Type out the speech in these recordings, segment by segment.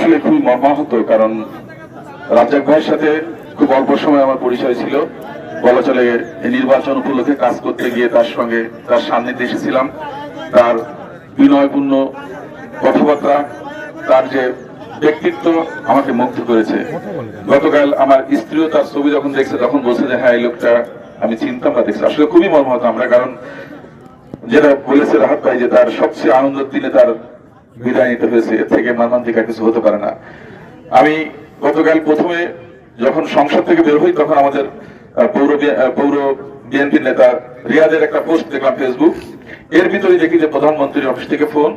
আসলে খুবই মর্মাহত, কারণ রাজ্জাক ভাইয়ের সাথে খুব অল্প সময় আমার পরিচয় ছিল, বলা চলে এই নির্বাচন উপলক্ষে কাজ করতে গিয়ে তার সঙ্গে তার সান্নিধ্যে এসেছিলাম। তার বিনয়পূর্ণ কথাবার্তা, তার যে ব্যক্তিত্ব আমাকে মুগ্ধ করেছে। গতকাল আমার স্ত্রীও তার ছবি যখন দেখছে তখন বলছে যে হ্যাঁ, এই লোকটা আমি চিনতাম বা দেখছি। আসলে খুবই মর্মাহত আমরা, কারণ যেটা বলেছে রাহাত ভাই যে তার সবচেয়ে আনন্দের দিনে তার বিদায় নিতে হয়েছে, এর থেকে মর্মান্তিক আর কিছু হতে পারে না। আমি গতকাল প্রথমে যখন সংসদ থেকে বের হই তখন আমাদের পৌর বিএনপির নেতা রিয়াদের একটা পোস্ট দেখলাম ফেসবুক, এর ভিতরে দেখি যে প্রধানমন্ত্রীর অফিস থেকে ফোন।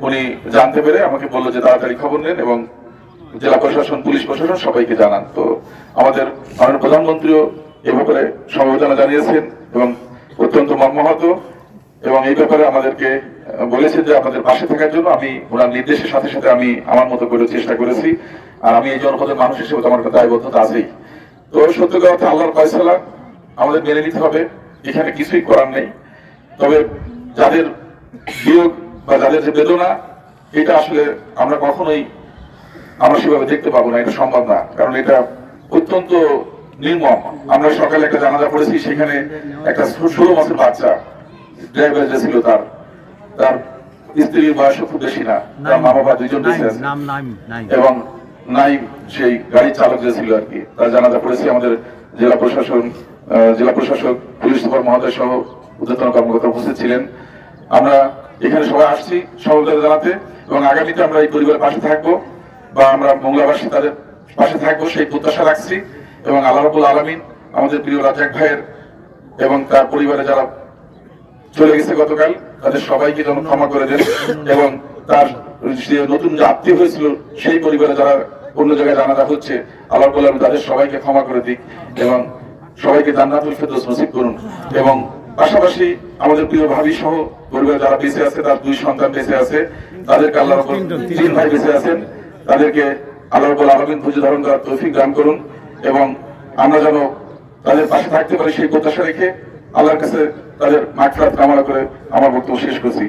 উনি জানতে পেরে আমাকে বললো যে তাড়াতাড়ি খবর নেন এবং জেলা প্রশাসন, পুলিশ প্রশাসন সবাইকে জানান। তো আমাদের প্রধানমন্ত্রীও এ ব্যাপারে সমবেদনা জানিয়েছেন এবং অত্যন্ত মর্মাহত, এবং এই ব্যাপারে আমাদেরকে বলেছেন যে আপনাদের পাশে থাকার জন্য। আমি ওনার নির্দেশের সাথে সাথে আমি আমার মতো করে চেষ্টা করেছি, আর আমি এই জনপদের মানুষ হিসেবে তো আমার দায়বদ্ধতা আছেই। তো সত্য কথা, আল্লাহর ফয়সালা আমাদের মেনে নিতে হবে, এখানে কিছুই করার নেই। তবে যাদের বিয়োগ বা যাদের যে বেদনা, এটা আসলে আমরা কখনোই আমরা সেভাবে দেখতে পাবো না, এটা সম্ভব না, কারণ এটা অত্যন্ত নির্মম। আমরা সকালে একটা জানাজা পড়েছি, সেখানে একটা 16 বছর বাচ্চা ড্রাইভার যে ছিল, তার স্ত্রীর বয়স খুব বেশি না, তার মা বাবা দুইজন বেঁচে আছে, এবং নাইম সেই গাড়ির চালক যে ছিল আর কি, তার জানাজা পড়েছি। আমাদের জেলা প্রশাসক, পুলিশ সুপার মহোদয় সহ ঊর্ধ্বতন কর্মকর্তা উপস্থিত ছিলেন। আমরা এখানে সবাই আসছি সমবেদনা জানাতে, এবং আগামীতে আমরা এই পরিবারের পাশে থাকবো বা আমরা মংলাবাসী তাদের পাশে থাকবো সেই প্রত্যাশা রাখছি। এবং আল্লাহ রাব্বুল আলামিন আমাদের প্রিয় রাজ্জাক ভাইয়ের এবং তার পরিবারে যারা চলে গেছে গতকাল, তাদের সবাইকে যেন ক্ষমা করে দেন, এবং তার নতুন যে আত্মীয় হয়েছিল সেই পরিবারে যারা অন্য জায়গায় জানাজা হচ্ছে, আল্লাহ রাব্বুল আলামিন তাদের সবাইকে ক্ষমা করে দিক এবং সবাইকে জান্নাতুল ফেরদৌস নসিব করুন। এবং পাশাপাশি আমাদের প্রিয় ভাবি সহ পরিবারে যারা বেঁচে আছে, তার 2 সন্তান বেঁচে আছে, তাদেরকে আল্লাহ রাব্বুল 3 ভাই বেঁচে আছেন, তাদেরকে আল্লাহ রাব্বুল আলামিন ধৈর্য ধারণ করার তৌফিক দান করুন, এবং আমরা যেন তাদের পাশে থাকতে পারি সেই প্রত্যাশা রেখে আল্লাহর কাছে তাদের মাগফিরাত কামনা করে আমার বক্তব্য শেষ করছি।